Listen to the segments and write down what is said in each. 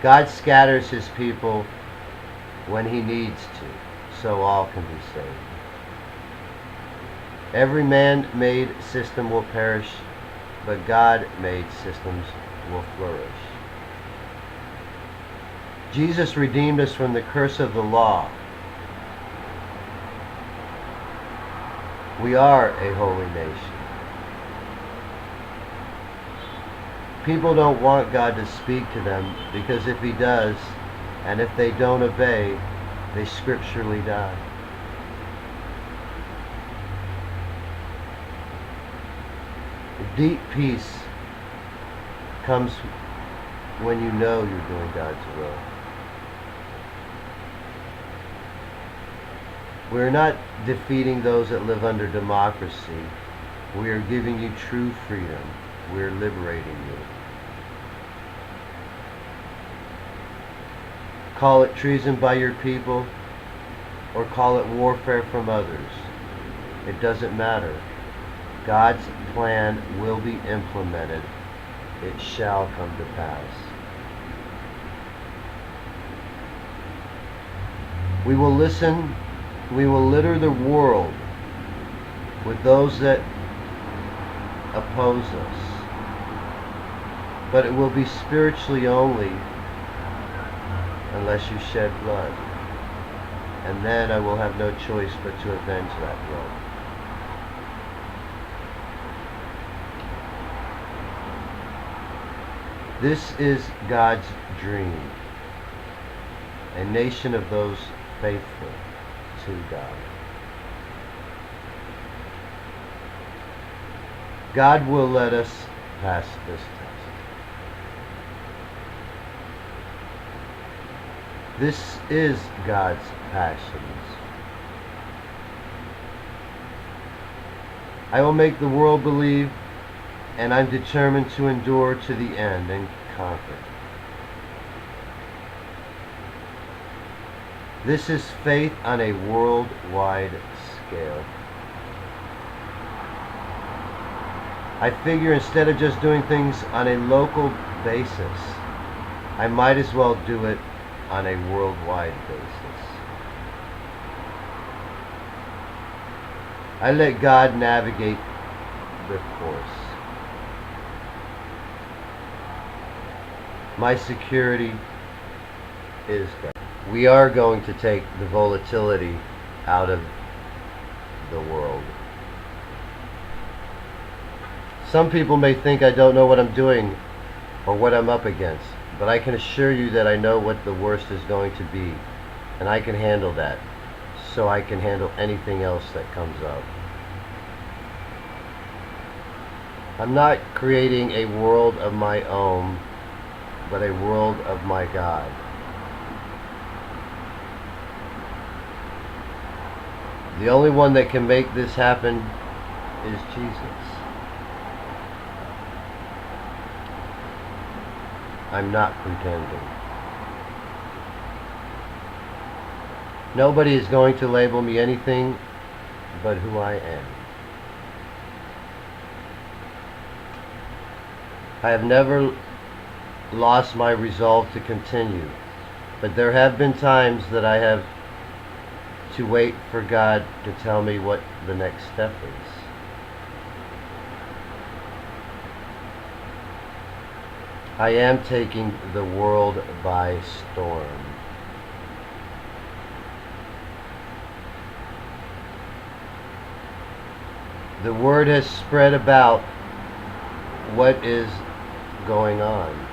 God scatters his people when he needs to, so all can be saved. Every man-made system will perish, but God-made systems will flourish. Jesus redeemed us from the curse of the law. We are a holy nation. People don't want God to speak to them because if he does, and if they don't obey, they scripturally die. Deep peace comes when you know you're doing God's will. We're not defeating those that live under democracy. We are giving you true freedom. We're liberating you. Call it treason by your people, or call it warfare from others. It doesn't matter. God's plan will be implemented. It shall come to pass. We will listen. We will litter the world with those that oppose us. But it will be spiritually only unless you shed blood. And then I will have no choice but to avenge that blood. This is God's dream. A nation of those faithful to God. God will let us pass this test. This is God's passions. I will make the world believe, and I'm determined to endure to the end and conquer. This is faith on a worldwide scale. I figure instead of just doing things on a local basis, I might as well do it on a worldwide basis. I let God navigate the course. My security is God. We are going to take the volatility out of the world. Some people may think I don't know what I'm doing or what I'm up against, but I can assure you that I know what the worst is going to be, and I can handle that, so I can handle anything else that comes up. I'm not creating a world of my own, but a world of my God. The only one that can make this happen is Jesus. I'm not pretending. Nobody is going to label me anything but who I am. I have never lost my resolve to continue, but there have been times that I have to wait for God to tell me what the next step is. I am taking the world by storm. The word has spread about what is going on.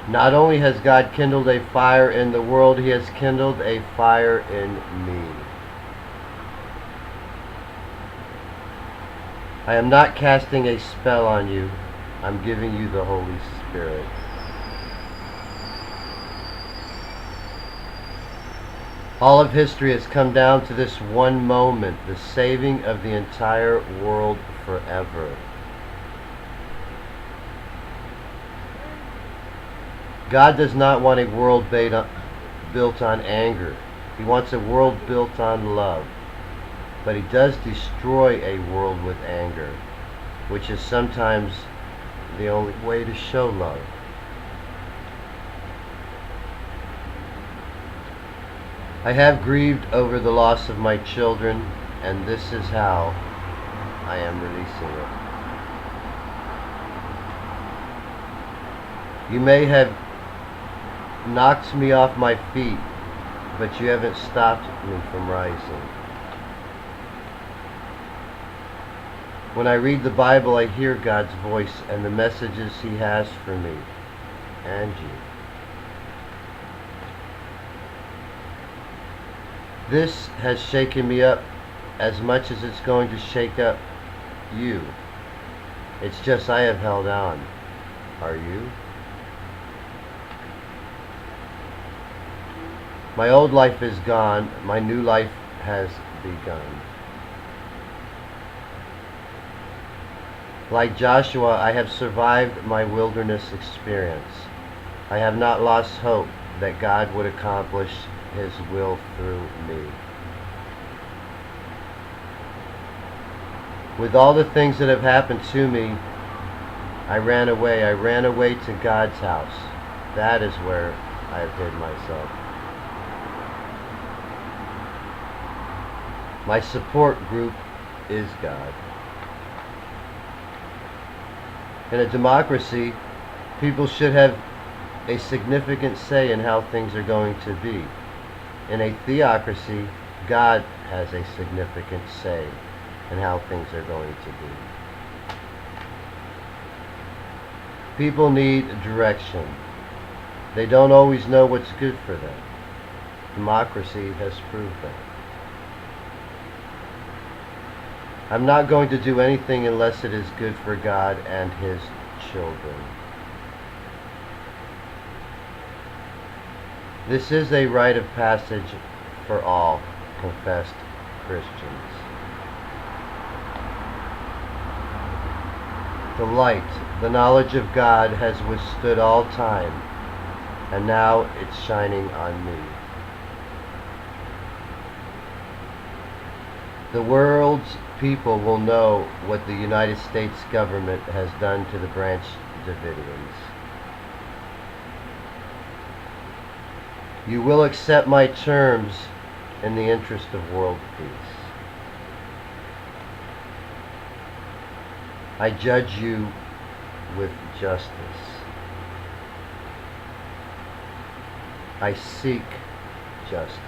Not only has God kindled a fire in the world, He has kindled a fire in me. I am not casting a spell on you. I'm giving you the Holy Spirit. All of history has come down to this one moment, the saving of the entire world forever. God does not want a world built on anger. He wants a world built on love. But He does destroy a world with anger, which is sometimes the only way to show love. I have grieved over the loss of my children, and this is how I am releasing it. You may have knocked me off my feet, but you haven't stopped me from rising. When I read the Bible, I hear God's voice and the messages He has for me and you. This has shaken me up as much as it's going to shake up you. It's just I have held on. Are you? My old life is gone. My new life has begun. Like Joshua, I have survived my wilderness experience. I have not lost hope that God would accomplish His will through me. With all the things that have happened to me, I ran away. I ran away to God's house. That is where I have hid myself. My support group is God. In a democracy, people should have a significant say in how things are going to be. In a theocracy, God has a significant say in how things are going to be. People need direction. They don't always know what's good for them. Democracy has proved that. I'm not going to do anything unless it is good for God and His children. This is a rite of passage for all confessed Christians. The light, the knowledge of God, has withstood all time, and now it's shining on me. The world's people will know what the United States government has done to the Branch Davidians. You will accept my terms in the interest of world peace. I judge you with justice. I seek justice.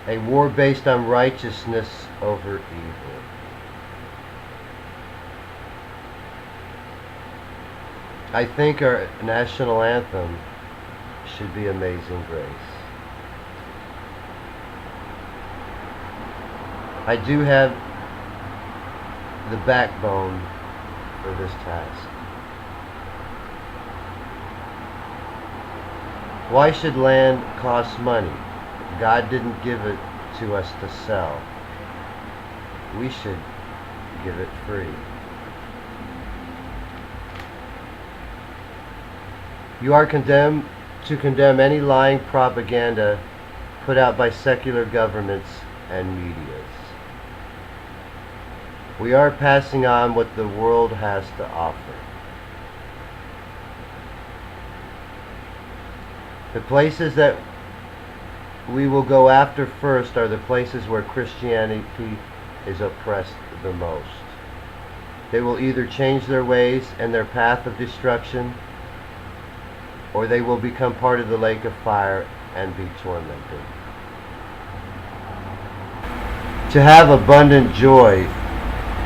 A war based on righteousness over evil. I think our national anthem should be Amazing Grace. I do have the backbone for this task. Why should land cost money? God didn't give it to us to sell. We should give it free. You are condemned to condemn any lying propaganda put out by secular governments and medias. We are passing on what the world has to offer. The places that we will go after first are the places where Christianity is oppressed the most. They will either change their ways and their path of destruction, or they will become part of the lake of fire and be tormented. To have abundant joy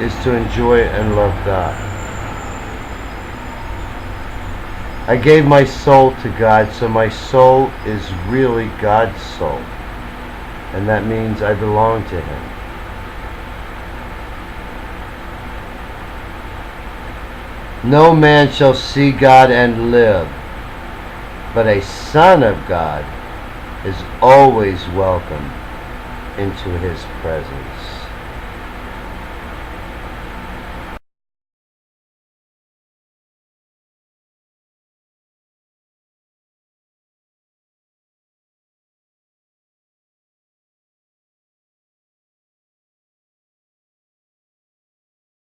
is to enjoy and love God. I gave my soul to God, so my soul is really God's soul. And that means I belong to Him. No man shall see God and live, but a son of God is always welcome into His presence.